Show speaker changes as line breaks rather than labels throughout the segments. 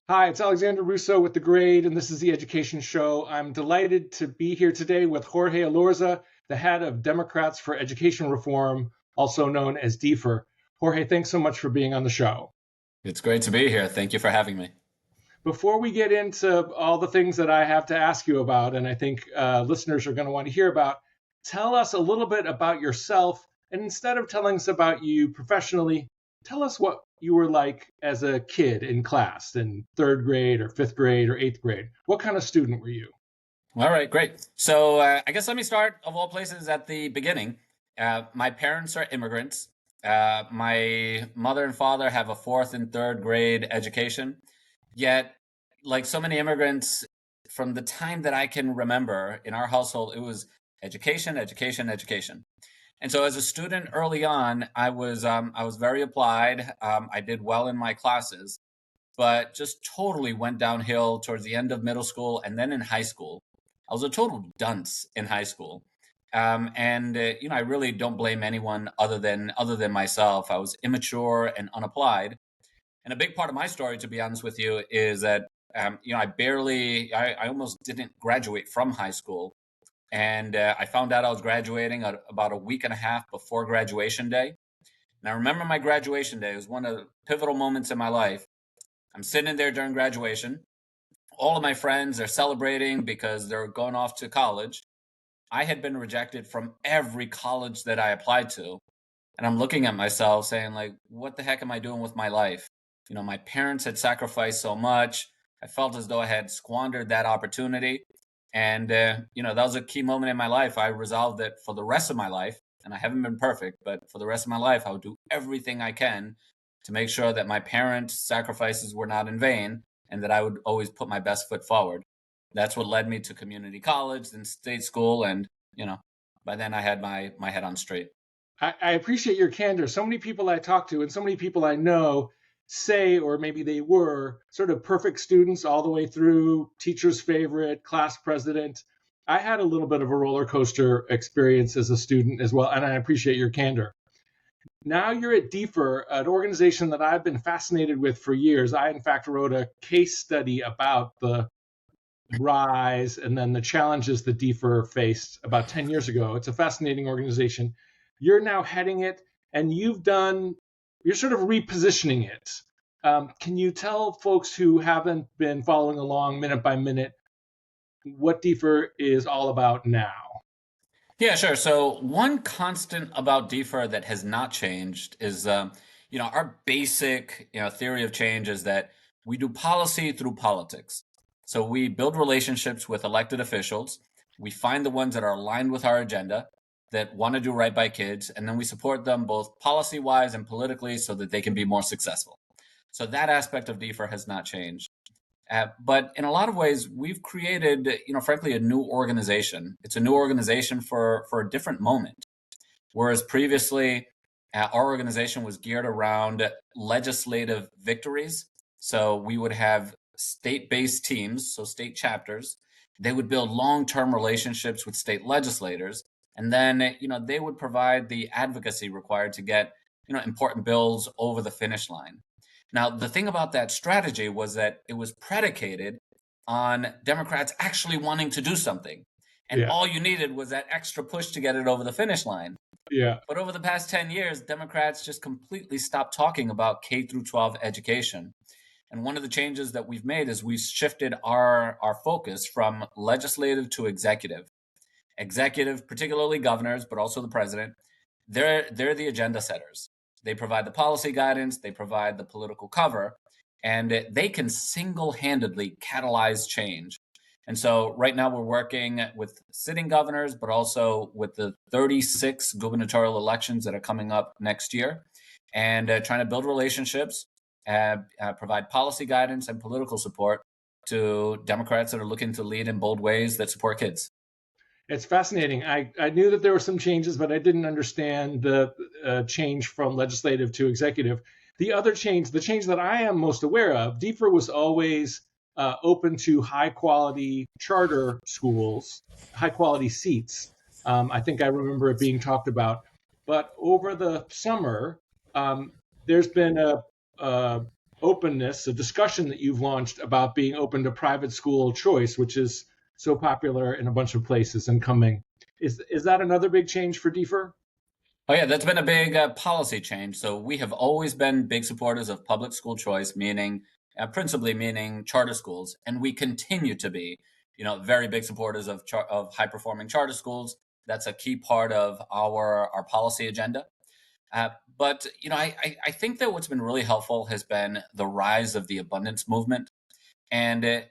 Hi, it's Alexander Russo with The Grade, and this is the Education Show. I'm delighted to be here today with Jorge Alorza, the head of Democrats for Education Reform, also known as DFER. Jorge, thanks so much for being on the show.
It's great to be here. Thank you for having me.
Before we get into all the things that I have to ask you about, and I think listeners are going to want to hear about, tell us a little bit about yourself. And instead of telling us about you professionally, tell us what you were like as a kid in class in third grade or fifth grade or eighth grade. What kind of student were you?
All right, great. So I guess let me start, of all places, at the beginning. My parents are immigrants. My mother and father have a fourth and third grade education. Yet, like so many immigrants, from the time that I can remember in our household, it was education, education, education. And so, as a student early on, I was very applied. I did well in my classes, but just totally went downhill towards the end of middle school and then in high school. I was a total dunce in high school. And I really don't blame anyone other than myself. I was immature and unapplied. And a big part of my story, to be honest with you, is that I almost didn't graduate from high school, and I found out I was graduating about a week and a half before graduation day. And I remember my graduation day. It was one of the pivotal moments in my life. I'm sitting there during graduation. All of my friends are celebrating because they're going off to college. I had been rejected from every college that I applied to. And I'm looking at myself saying, like, what the heck am I doing with my life? My parents had sacrificed so much. I felt as though I had squandered that opportunity. And that was a key moment in my life. I resolved that for the rest of my life, and I haven't been perfect, but for the rest of my life, I would do everything I can to make sure that my parents' sacrifices were not in vain and that I would always put my best foot forward. That's what led me to community college, then state school. And by then I had my head on straight.
I appreciate your candor. So many people I talk to and so many people I know say, or maybe they were, sort of perfect students all the way through, teacher's favorite, class president. I had a little bit of a roller coaster experience as a student as well, and I appreciate your candor. Now you're at DFER, an organization that I've been fascinated with for years. I, in fact, wrote a case study about the rise and then the challenges that DFER faced about 10 years ago. It's a fascinating organization. You're now heading it, and you're sort of repositioning it. Can you tell folks who haven't been following along minute by minute what DFER is all about now?
Yeah, sure. So one constant about defer that has not changed is, our basic, theory of change is that we do policy through politics. So we build relationships with elected officials. We find the ones that are aligned with our agenda, that want to do right by kids, and then we support them both policy wise and politically so that they can be more successful. So that aspect of defer has not changed. But in a lot of ways, we've created, frankly, a new organization. It's a new organization for a different moment. Whereas previously, our organization was geared around legislative victories. So we would have state-based teams, so state chapters. They would build long-term relationships with state legislators, and then, they would provide the advocacy required to get, important bills over the finish line. Now, the thing about that strategy was that it was predicated on Democrats actually wanting to do something. And
Yeah,
all you needed was that extra push to get it over the finish line.
yeah.
But over the past 10 years, Democrats just completely stopped talking about K through 12 education. And one of the changes that we've made is we've shifted our focus from legislative to executive. Executive, particularly governors, but also the president, they're the agenda setters. They provide the policy guidance, they provide the political cover, and they can single-handedly catalyze change. And so right now we're working with sitting governors, but also with the 36 gubernatorial elections that are coming up next year, and trying to build relationships, provide policy guidance and political support to Democrats that are looking to lead in bold ways that support kids.
It's fascinating. I knew that there were some changes, but I didn't understand the change from legislative to executive. The change that I am most aware of, DFER was always open to high quality charter schools, high quality seats. I think I remember it being talked about. But over the summer, there's been a openness, a discussion that you've launched about being open to private school choice, which is so popular in a bunch of places and coming. Is that another big change for DFER?
Oh yeah, that's been a big policy change. So we have always been big supporters of public school choice, meaning principally meaning charter schools, and we continue to be, very big supporters of high performing charter schools. That's a key part of our policy agenda. But I think that what's been really helpful has been the rise of the abundance movement, and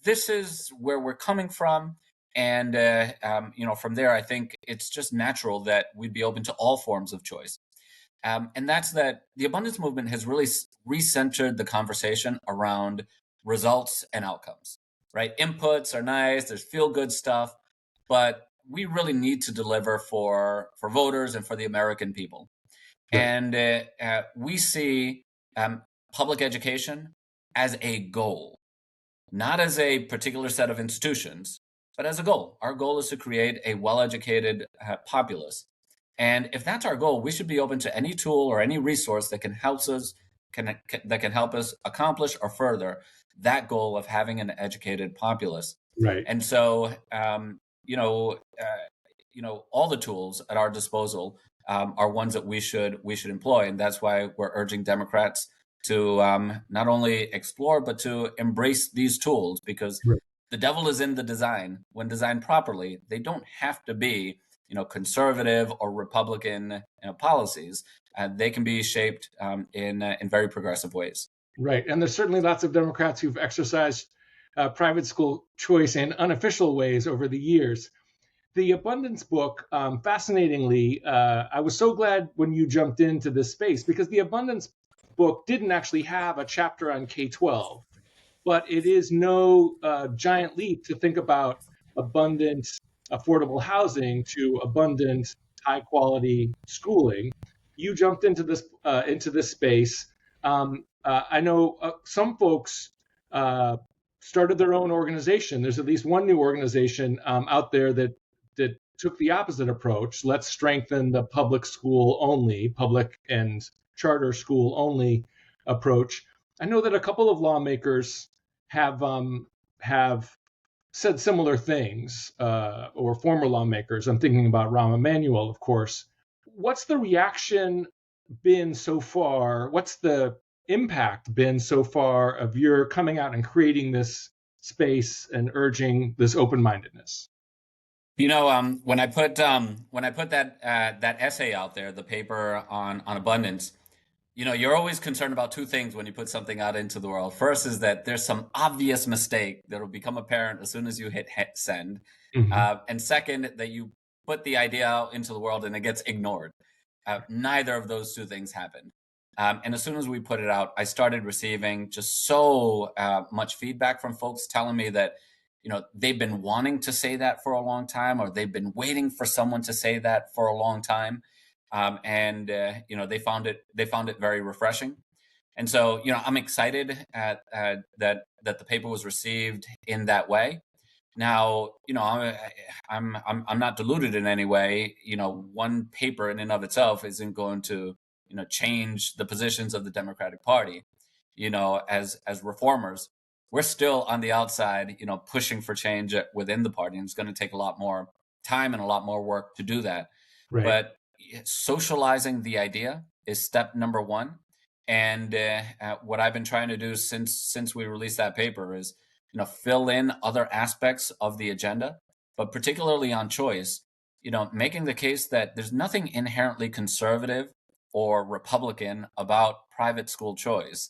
this is where we're coming from. And from there, I think it's just natural that we'd be open to all forms of choice. And that's that the abundance movement has really recentered the conversation around results and outcomes. Right? Inputs are nice. There's feel good stuff, but we really need to deliver for voters and for the American people.
Right.
And we see public education as a goal, not as a particular set of institutions, but as a goal. Our goal is to create a well educated populace. And if that's our goal, we should be open to any tool or any resource that can help us accomplish or further that goal of having an educated populace.
Right.
And so, all the tools at our disposal are ones that we should employ, and that's why we're urging Democrats to not only explore but to embrace these tools, because
Right.
the devil is in the design. When designed properly, they don't have to be conservative or Republican policies. They can be shaped in very progressive ways.
Right. And there's certainly lots of Democrats who've exercised private school choice in unofficial ways over the years. The Abundance book, fascinatingly, I was so glad when you jumped into this space, because the Abundance book didn't actually have a chapter on K-12, but it is no giant leap to think about abundant, affordable housing to abundant, high quality schooling. You jumped into this space. I know some folks started their own organization. There's at least one new organization out there that took the opposite approach. Let's strengthen the public and charter school only approach. I know that a couple of lawmakers have said similar things, or former lawmakers. I'm thinking about Rahm Emanuel, of course. What's the reaction been so far? What's the impact been so far of your coming out and creating this space and urging this open-mindedness?
When I put that essay out there, the paper on abundance, you're always concerned about two things when you put something out into the world. First is that there's some obvious mistake that will become apparent as soon as you hit send,
Mm-hmm.
and second, that you put the idea out into the world and it gets ignored. Neither of those two things happened. And as soon as we put it out, I started receiving just so much feedback from folks telling me that they've been wanting to say that for a long time, or they've been waiting for someone to say that for a long time, and they found it very refreshing. And so I'm excited that the paper was received in that way. Now I'm not deluded in any way. One paper in and of itself isn't going to change the positions of the Democratic Party. As reformers, we're still on the outside, pushing for change within the party, and it's going to take a lot more time and a lot more work to do that.
Right.
But socializing the idea is step number one. And what I've been trying to do since we released that paper is, fill in other aspects of the agenda, but particularly on choice, making the case that there's nothing inherently conservative or Republican about private school choice.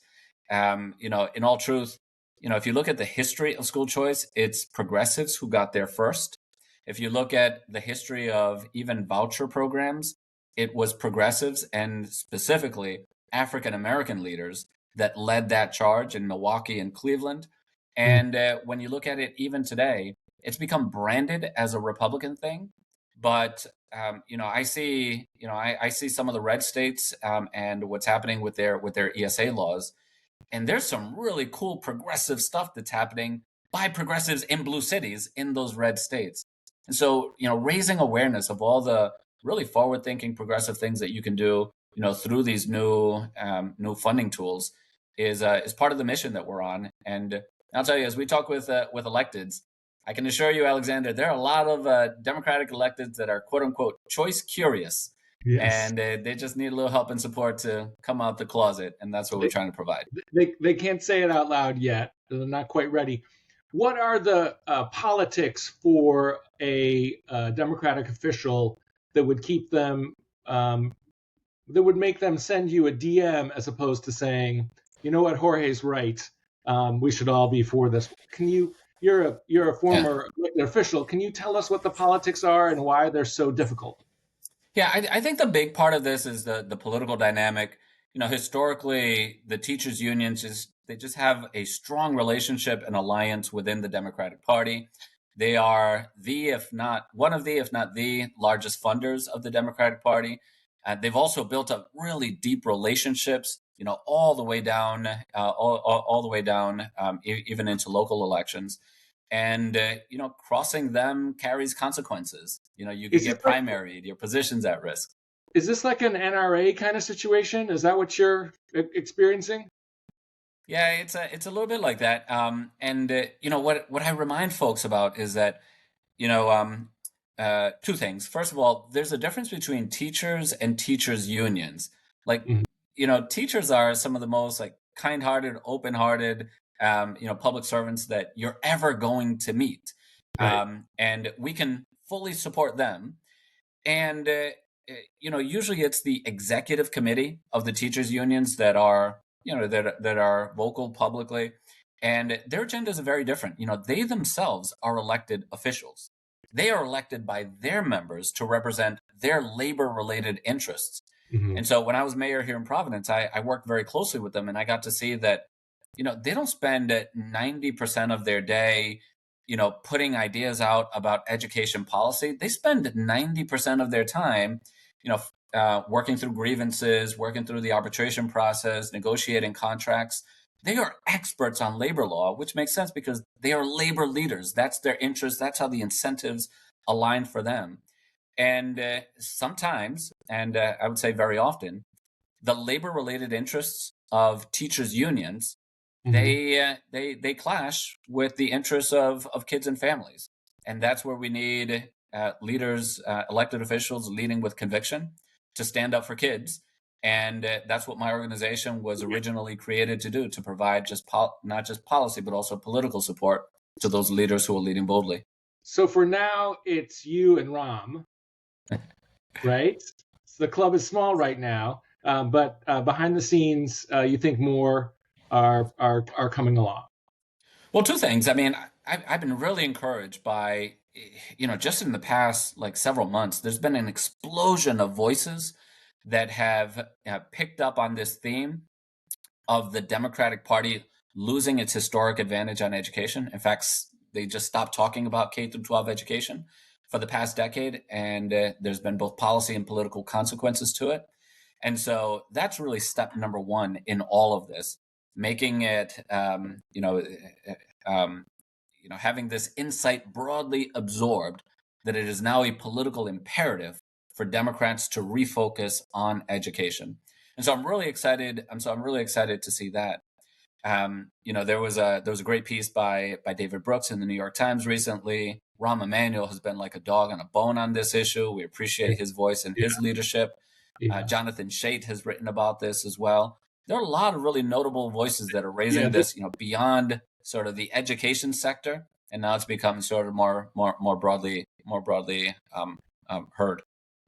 In all truth, if you look at the history of school choice, it's progressives who got there first. If you look at the history of even voucher programs, it was progressives and specifically African American leaders that led that charge in Milwaukee and Cleveland. And when you look at it even today, it's become branded as a Republican thing. But I see some of the red states and what's happening with their ESA laws, and there's some really cool progressive stuff that's happening by progressives in blue cities in those red states. And so, raising awareness of all the really forward-thinking progressive things that you can do, through these new funding tools is part of the mission that we're on. And I'll tell you, as we talk with electeds, I can assure you, Alexander, there are a lot of Democratic electeds that are quote unquote choice curious,
Yes.
and they just need a little help and support to come out the closet, and that's what we're
They,
trying to provide.
they can't say it out loud yet. They're not quite ready. What are the politics for a Democratic official that would keep them, that would make them send you a DM as opposed to saying, you know what, Jorge's right. We should all be for this. You're a
Yeah.
former elected official. Can you tell us what the politics are and why they're so difficult?
Yeah, I think the big part of this is the political dynamic. Historically, the teachers' unions just have a strong relationship and alliance within the Democratic Party. They are the, if not one of the, if not the largest funders of the Democratic Party. They've also built up really deep relationships, all the way down, all the way down, even into local elections. And crossing them carries consequences. You could
Is this
get
like
primaried, your position's at risk.
is this like an NRA kind of situation? Is that what you're experiencing?
Yeah, it's a little bit like that. And what I remind folks about is that you know two things. First of all, there's a difference between teachers and teachers unions. Like,
Mhm.
teachers are some of the most like kind-hearted, open-hearted, public servants that you're ever going to meet,
Right.
and we can fully support them. And usually it's the executive committee of the teachers unions that are that are vocal publicly, and their agendas are very different. They themselves are elected officials. They are elected by their members to represent their labor related interests.
Hmm.
And so when I was mayor here in Providence, I worked very closely with them, and I got to see that they don't spend 90% of their day putting ideas out about education policy. They spend 90% of their time, working through grievances, working through the arbitration process, negotiating contracts. They are experts on labor law, which makes sense because they are labor leaders. That's their interest. That's how the incentives align for them. And sometimes, and I would say very often, the labor related interests of teachers unions,
Hmm.
they clash with the interests of kids and families. And that's where we need leaders, elected officials leading with conviction to stand up for kids. And that's what my organization was originally created to do, to provide not just policy but also political support to those leaders who are leading boldly.
So for now, it's you and Ram, right? So the club is small right now, but behind the scenes, you think more are coming along.
Well, two things. I mean, I've been really encouraged by, just in the past like several months, there's been an explosion of voices that have picked up on this theme of the Democratic Party losing its historic advantage on education. In fact, they just stopped talking about K through 12 education for the past decade, and there's been both policy and political consequences to it. And so that's really step number one in all of this, making it, having this insight broadly absorbed that it is now a political imperative for Democrats to refocus on education. And so I'm really excited. I'm really excited to see that. There was a great piece by David Brooks in the New York Times recently. Rahm Emanuel has been like a dog on a bone on this issue. We appreciate his voice and
Yeah,
his leadership.
yeah,
Jonathan Chait has written about this as well. There are a lot of really notable voices that are
yeah.
raising this, beyond sort of the education sector, and now it's become sort of more broadly heard.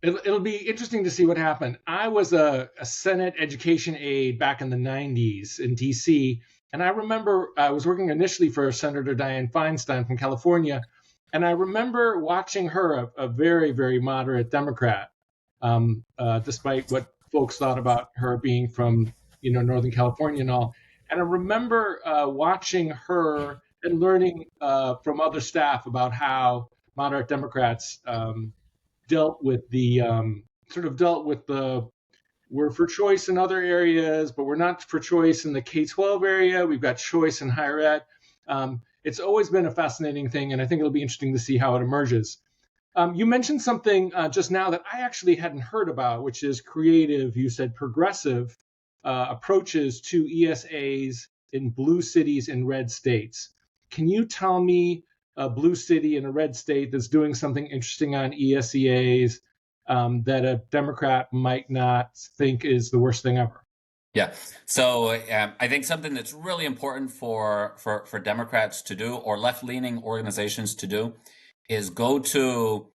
It'll be interesting to see what happened. I was a Senate education aide back in the 90s in DC. And I remember I was working initially for Senator Dianne Feinstein from California. And I remember watching her, a very, very moderate Democrat, despite what folks thought about her being from, Northern California and all. And I remember watching her and learning from other staff about how moderate Democrats dealt with the we're for choice in other areas, but we're not for choice in the K-12 area. We've got choice in higher ed. It's always been a fascinating thing, and I think it'll be interesting to see how it emerges. You mentioned something just now that I actually hadn't heard about, which is creative. You said progressive. approaches to ESAs in blue cities and red states. Can you tell me a blue city in a red state that's doing something interesting on ESEAs that a Democrat might not think is the worst thing ever?
Yeah. So I think something that's really important for Democrats to do or left-leaning organizations to do is go to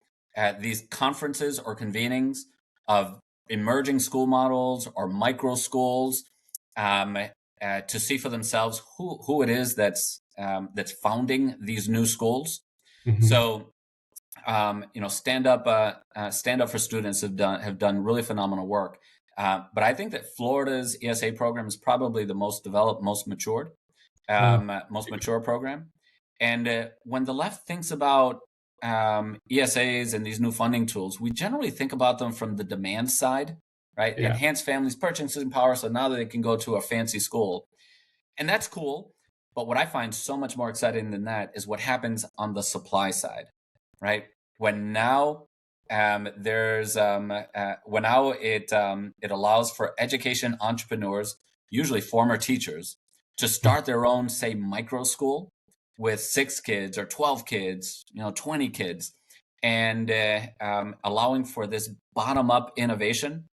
these conferences or convenings of emerging school models or micro schools um, to see for themselves who it is that's founding these new schools.
Mm-hmm.
So stand up for students have done really phenomenal work. But I think that Florida's ESA program is probably the most developed, most mature program. And when the left thinks about ESAs and these new funding tools, we generally think about them from the demand side, right?
Yeah.
Enhance families' purchasing power so now they can go to a fancy school. And that's cool. But what I find so much more exciting than that is what happens on the supply side, right? When now it allows for education entrepreneurs, usually former teachers, to start their own, say, micro school with 6 kids or 12 kids, 20 kids, and allowing for this bottom up innovation,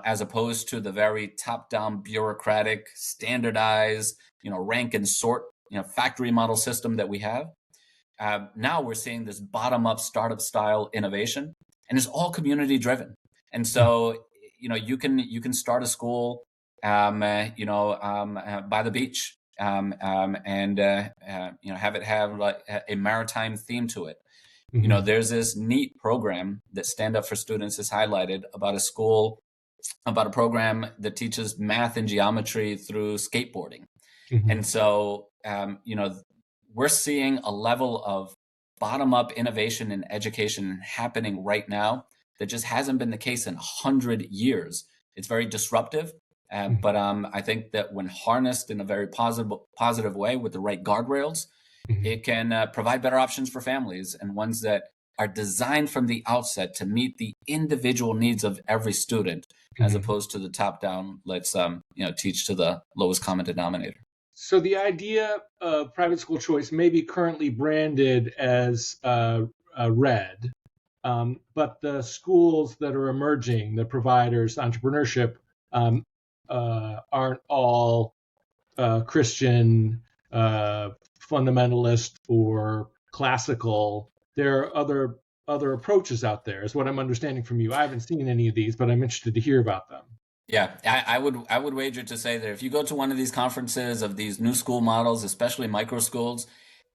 as opposed to the very top down bureaucratic, standardized, rank and sort, factory model system that we have. Now we're seeing this bottom up startup style innovation, and it's all community driven. And so, you can start a school, by the beach, and have it have like a maritime theme to it.
Mm-hmm.
There's this neat program that Stand Up for Students has highlighted about a program that teaches math and geometry through skateboarding.
Mm-hmm.
And so, we're seeing a level of bottom up innovation and education happening right now that just hasn't been the case in 100 years. It's very disruptive. But I think that when harnessed in a very positive way with the right guardrails,
Mm-hmm.
it can provide better options for families and ones that are designed from the outset to meet the individual needs of every student, as
Mm-hmm.
opposed to the top down, let's teach to the lowest common denominator.
So the idea of private school choice may be currently branded as red, but the schools that are emerging, the providers, entrepreneurship, aren't all Christian, fundamentalist, or classical. There are other approaches out there, is what I'm understanding from you. I haven't seen any of these, but I'm interested to hear about them.
Yeah, I would wager to say that if you go to one of these conferences of these new school models, especially micro schools,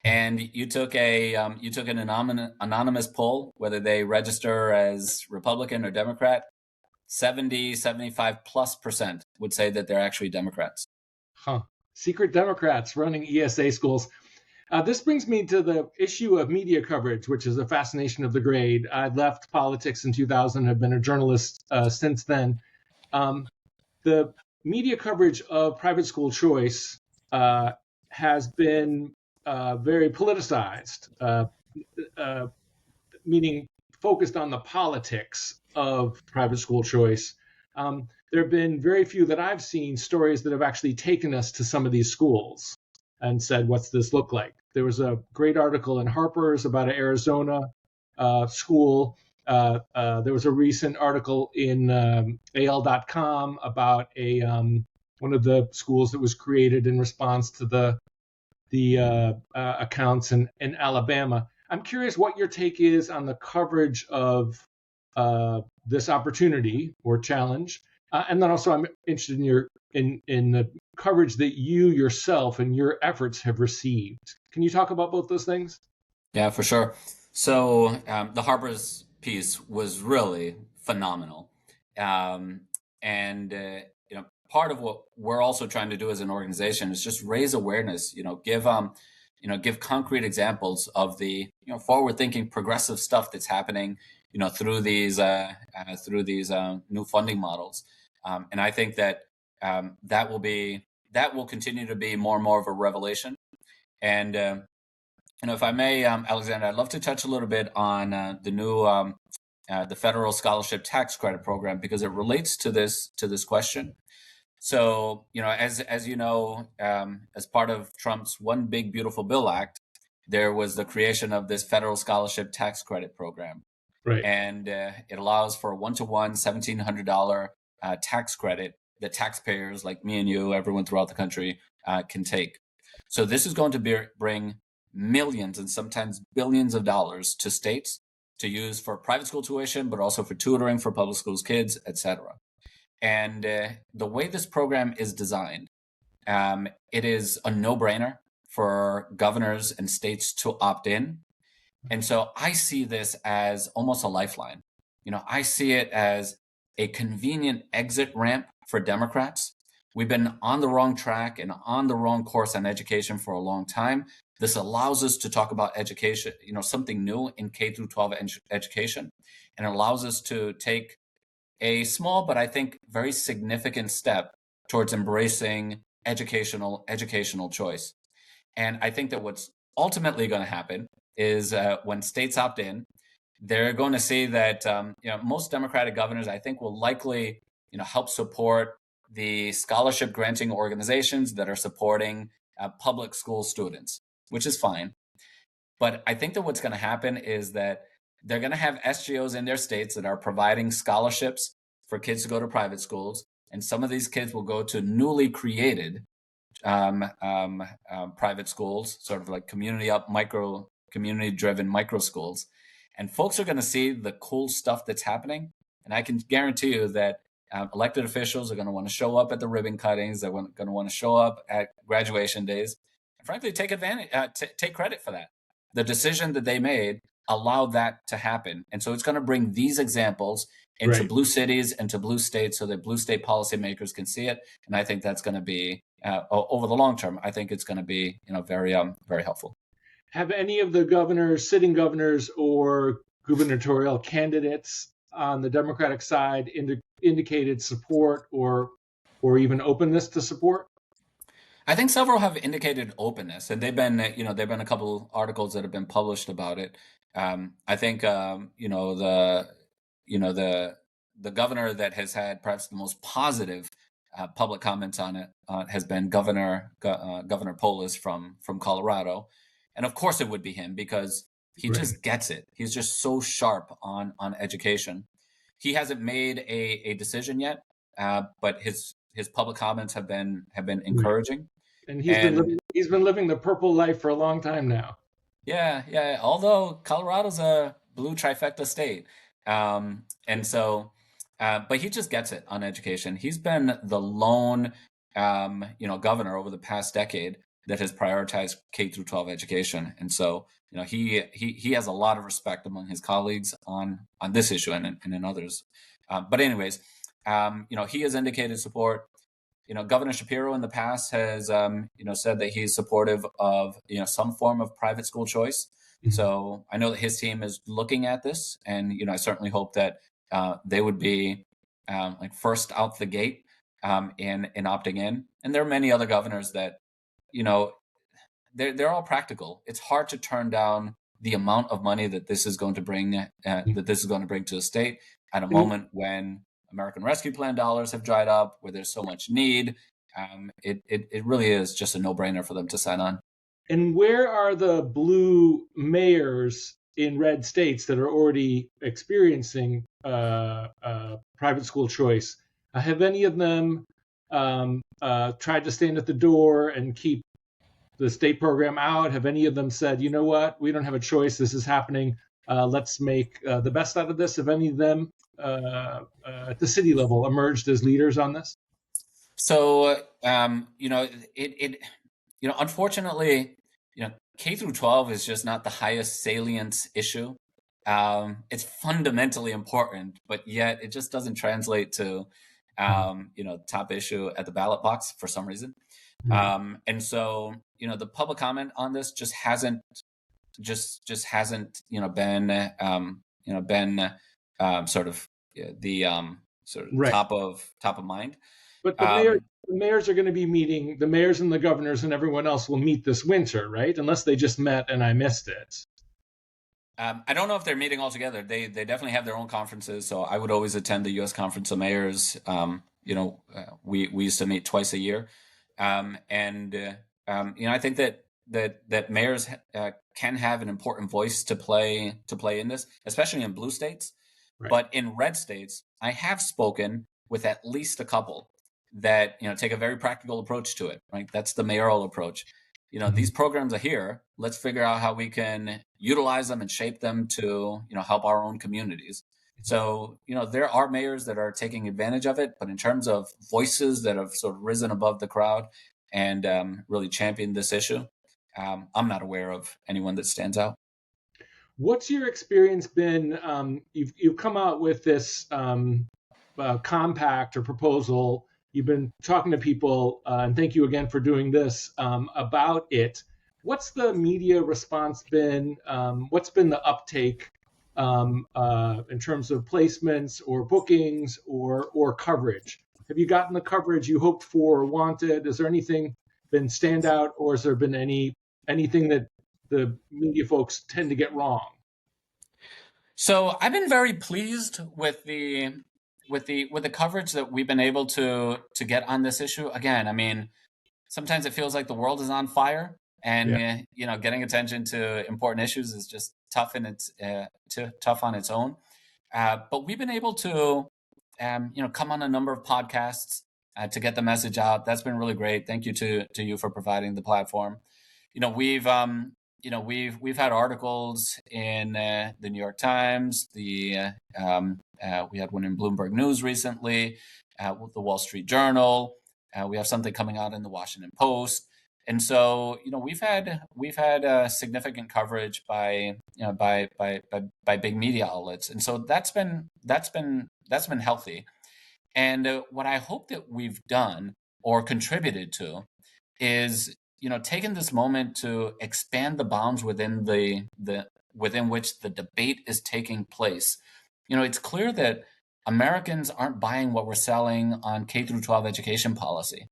and you took an anonymous poll, whether they register as Republican or Democrat, 75+% would say that they're actually Democrats.
Huh. Secret Democrats running ESA schools. This brings me to the issue of media coverage, which is a fascination of the grade. I left politics in 2000, have been a journalist since then. The media coverage of private school choice has been very politicized, meaning focused on the politics of private school choice. There have been very few that I've seen stories that have actually taken us to some of these schools and said, what's this look like? There was a great article in Harper's about an Arizona school. There was a recent article in AL.com about one of the schools that was created in response to the accounts in Alabama. I'm curious what your take is on the coverage of this opportunity or challenge, and then also I'm interested in the coverage that you yourself and your efforts have received. Can you talk about both those things?
Yeah, for sure. So the Harper's piece was really phenomenal, and part of what we're also trying to do as an organization is just raise awareness. Give concrete examples of the forward-thinking, progressive stuff that's happening. Through these new funding models, and I think that that will continue to be more and more of a revelation. And if I may, Alexander, I'd love to touch a little bit on the new the federal scholarship tax credit program because it relates to this question. So, as you know, as part of Trump's One Big Beautiful Bill Act, there was the creation of this federal scholarship tax credit program,
Right.
and it allows for a one-to-one $1,700 tax credit that taxpayers like me and you, everyone throughout the country, can take. So this is going to bring millions and sometimes billions of dollars to states to use for private school tuition, but also for tutoring for public schools kids, etc. And the way this program is designed, it is a no-brainer for governors and states to opt in. And so I see this as almost a lifeline. I see it as a convenient exit ramp for Democrats. We've been on the wrong track and on the wrong course on education for a long time. This allows us to talk about education, something new in K through 12 education, and it allows us to take a small but I think very significant step towards embracing educational choice. And I think that what's ultimately going to happen is when states opt in, they're going to see that most Democratic governors, I think, will likely help support the scholarship granting organizations that are supporting public school students, which is fine. But I think that what's going to happen is that they're going to have SGOs in their states that are providing scholarships for kids to go to private schools, and some of these kids will go to newly created private schools, sort of like community driven micro schools. And folks are going to see the cool stuff that's happening. And I can guarantee you that elected officials are going to want to show up at the ribbon cuttings. They're going to want to show up at graduation days, and frankly, take credit for that. The decision that they made allowed that to happen. And so it's going to bring these examples into
Right.
blue cities and to blue states so that blue state policymakers can see it. And I think that's going to be, over the long term, I think it's going to be, very helpful.
Have any of the governors, sitting governors, or gubernatorial candidates on the Democratic side indicated support or even openness to support?
I think several have indicated openness, and there've been a couple articles that have been published about it. I think, the governor that has had perhaps the most positive public comments on it has been Governor Polis from Colorado, and of course it would be him because he
Right.
just gets it. He's just so sharp on education. He hasn't made a decision yet, but his public comments have been
Right.
encouraging.
And
And
he's been living the purple life for a long time now.
yeah, yeah. Although Colorado's a blue trifecta state, and so, but he just gets it on education. He's been the lone, governor over the past decade that has prioritized K through 12 education, and so he has a lot of respect among his colleagues on this issue and in others. But anyways, he has indicated support. Governor Shapiro in the past has, said that he's supportive of, some form of private school choice.
Mhm.
So I know that his team is looking at this, and I certainly hope that they would be like first out the gate in opting in. And there are many other governors that, you know, they're all practical. It's hard to turn down the amount of money that this is going to bring to a state at a
And,
moment when American Rescue Plan dollars have dried up, where there's so much need. It really is just a no brainer for them to sign on.
and where are the blue mayors in red states that are already experiencing private school choice? Have any of them tried to stand at the door and keep the state program out? Have any of them said, you know what, we don't have a choice, this is happening, let's make the best out of this? Have any of them at the city level emerged as leaders on this?
So unfortunately, K through 12 is just not the highest salience issue. It's fundamentally important, but yet it just doesn't translate to top issue at the ballot box for some reason.
Right.
And so the public comment on this just hasn't been sort of the sort of
Right.
top of mind.
But
Um,
the mayors are going to be meeting, the mayors and the governors and everyone else will meet this winter, right? Unless they just met and I missed it.
I don't know if they're meeting all together. They definitely have their own conferences. So I would always attend the U.S. Conference of Mayors. we used to meet twice a year, and I think that mayors can have an important voice to play in this, especially in blue states.
Right.
But in red states, I have spoken with at least a couple that take a very practical approach to it. Right, that's the mayoral approach.
Mhm.
These programs are here. Let's figure out how we can utilize them and shape them to help our own communities. So there are mayors that are taking advantage of it, but in terms of voices that have sort of risen above the crowd and really championed this issue, I'm not aware of anyone that stands out.
What's your experience been? You've come out with this compact or proposal. You've been talking to people, and thank you again for doing this about it. What's the media response been? What's been the uptake in terms of placements or bookings or coverage? Have you gotten the coverage you hoped for or wanted? Is there anything been standout, or has there been anything that the media folks tend to get wrong?
So I've been very pleased with the coverage that we've been able to get on this issue. Again, I mean, sometimes it feels like the world is on fire, and
Yeah.
getting attention to important issues is just tough in its tough on its own. But we've been able to come on a number of podcasts to get the message out. That's been really great. Thank you to you for providing the platform. We've had articles in the New York Times. We had one in Bloomberg News recently, with the Wall Street Journal. We have something coming out in the Washington Post. And so, we've had significant coverage by big media outlets, and so that's been healthy. And what I hope that we've done or contributed to is taken this moment to expand the bounds within which the debate is taking place. It's clear that Americans aren't buying what we're selling on K through 12 education policy.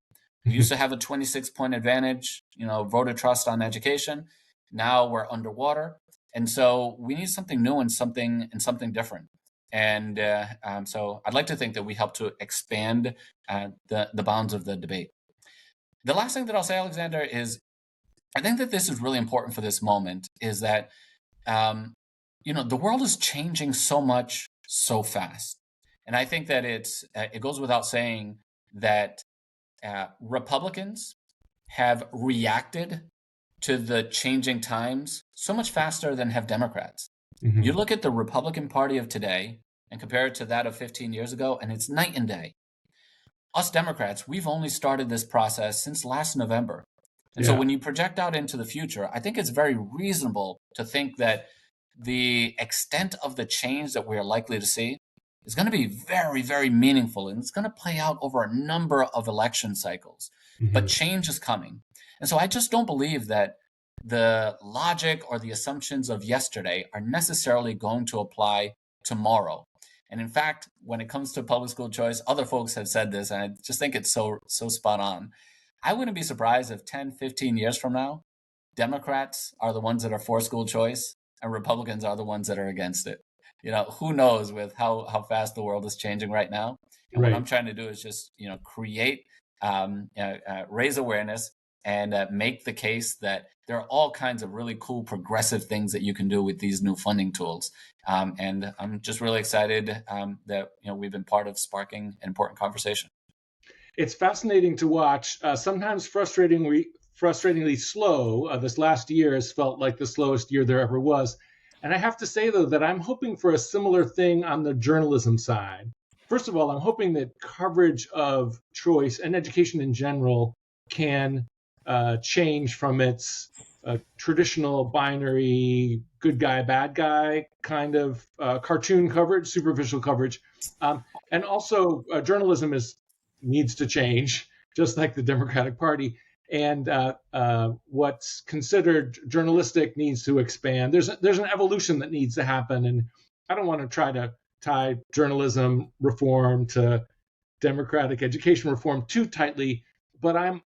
We used to have a 26-point advantage, voter trust on education. Now we're underwater, and so we need something new and something different. And so I'd like to think that we help to expand the bounds of the debate. The last thing that I'll say, Alexander, is I think that this is really important for this moment. Is that the world is changing so much so fast, and I think that it goes without saying that Republicans have reacted to the changing times so much faster than have Democrats. You
Mhm.
look at the Republican Party of today and compare it to that of 15 years ago, and it's night and day. Us Democrats, we've only started this process since last November. And so
Yeah.
when you project out into the future, I think it's very reasonable to think that the extent of the change that we are likely to see is going to be very, very meaningful, and it's going to play out over a number of election cycles. But
Mhm.
change is coming. And so I just don't believe that the logic or the assumptions of yesterday are necessarily going to apply tomorrow. And in fact, when it comes to public school choice, other folks have said this, and I just think it's so spot on. I wouldn't be surprised if 10, 15 years from now, Democrats are the ones that are for school choice and Republicans are the ones that are against it. Who knows with how fast the world is changing right now. And what I'm
Right.
trying to do is just, create, raise awareness and make the case that there are all kinds of really cool progressive things that you can do with these new funding tools. And I'm just really excited that we've been part of sparking an important conversation.
It's fascinating to watch. Sometimes frustratingly slow. This last year has felt like the slowest year there ever was. And I have to say, though, that I'm hoping for a similar thing on the journalism side. First of all, I'm hoping that coverage of choice and education in general can change from its traditional binary good guy, bad guy kind of cartoon coverage, superficial coverage. And also, journalism needs to change, just like the Democratic Party. And what's considered journalistic needs to expand. There's an evolution that needs to happen, and I don't want to try to tie journalism reform to democratic education reform too tightly. But I'm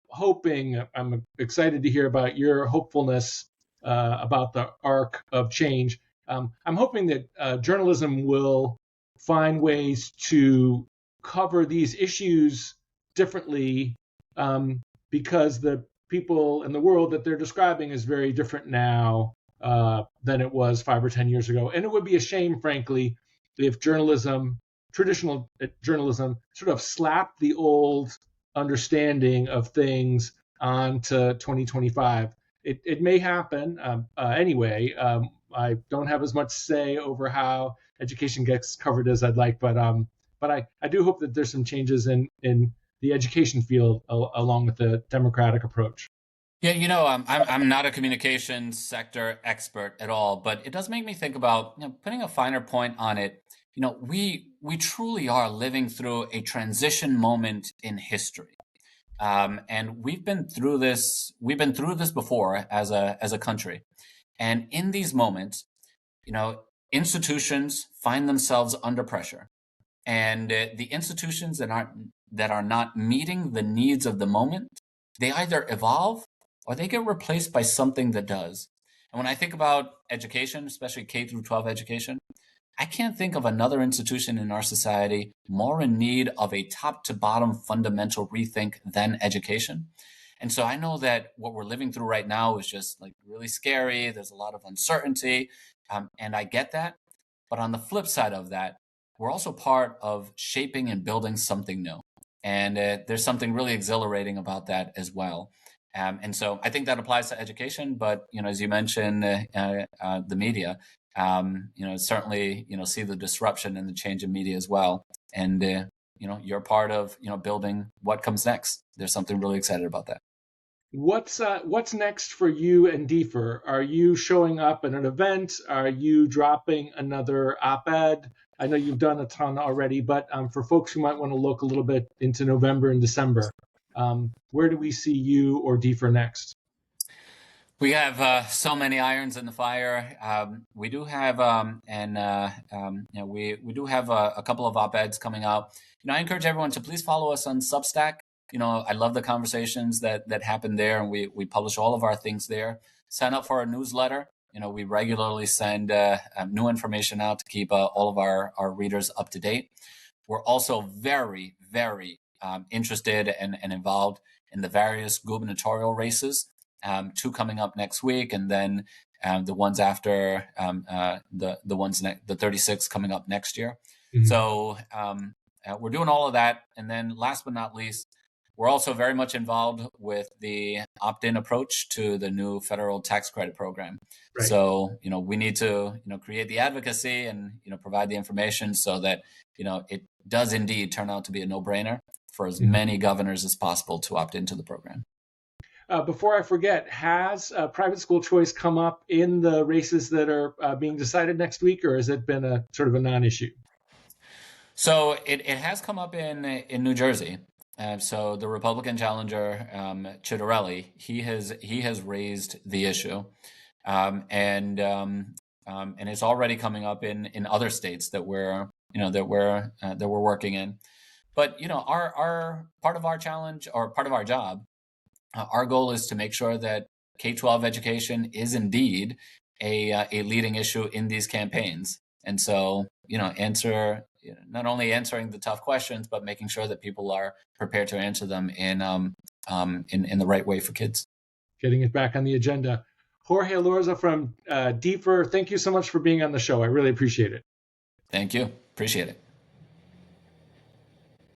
excited to hear about your hopefulness about the arc of change. I'm hoping that journalism will find ways to cover these issues differently, because the people in the world that they're describing is very different now than it was 5 or 10 years ago. And it would be a shame, frankly, if traditional journalism, sort of slapped the old understanding of things onto 2025. It may happen anyway. I don't have as much say over how education gets covered as I'd like, but I do hope that there's some changes in the education field along with the democratic approach.
Yeah, I'm not a communications sector expert at all, but it does make me think about, putting a finer point on it. We truly are living through a transition moment in history, and we've been through this. We've been through this before as a country, and in these moments, you know, institutions find themselves under pressure, and the institutions that are not meeting the needs of the moment, they either evolve or they get replaced by something that does. And when I think about education, especially K through 12 education, I can't think of another institution in our society more in need of a top to bottom fundamental rethink than education. And so I know that what we're living through right now is just like really scary. There's a lot of uncertainty, and I get that. But on the flip side of that, we're also part of shaping and building something new. And there's something really exhilarating about that as well. And so I think that applies to education, but as you mentioned, the media, certainly see the disruption and the change in media as well. And you're part of building what comes next. There's something really excited about that.
What's next for you and Deefer? Are you showing up at an event? Are you dropping another op-ed? I know you've done a ton already, but for folks who might want to look a little bit into November and December, where do we see you or Deefer next?
We have so many irons in the fire. We do have, we do have a couple of op-eds coming out. I encourage everyone to please follow us on Substack. I love the conversations that happen there, and we publish all of our things there. Sign up for our newsletter. We regularly send new information out to keep all of our readers up to date. We're also very, very interested and involved in the various gubernatorial races. Two coming up next week, and then the ones after the 36 coming up next year. Mm-hmm. So we're doing all of that, and then last but not least, we're also very much involved with the opt-in approach to the new federal tax credit program. Right. So we need to create the advocacy and provide the information so that it does indeed turn out to be a no-brainer for as many governors as possible to opt into the program.
Before I forget, has private school choice come up in the races that are being decided next week, or has it been a sort of a non-issue?
So it has come up in New Jersey. So the Republican challenger, Chittorelli, he has raised the issue, and it's already coming up in other states that we're working in. But our part of our challenge, or part of our job, our goal is to make sure that K-12 education is indeed a leading issue in these campaigns. And so, not only answering the tough questions, but making sure that people are prepared to answer them in the right way for kids.
Getting it back on the agenda. Jorge Elorza from Deefer, thank you so much for being on the show. I really appreciate it.
Thank you. Appreciate it.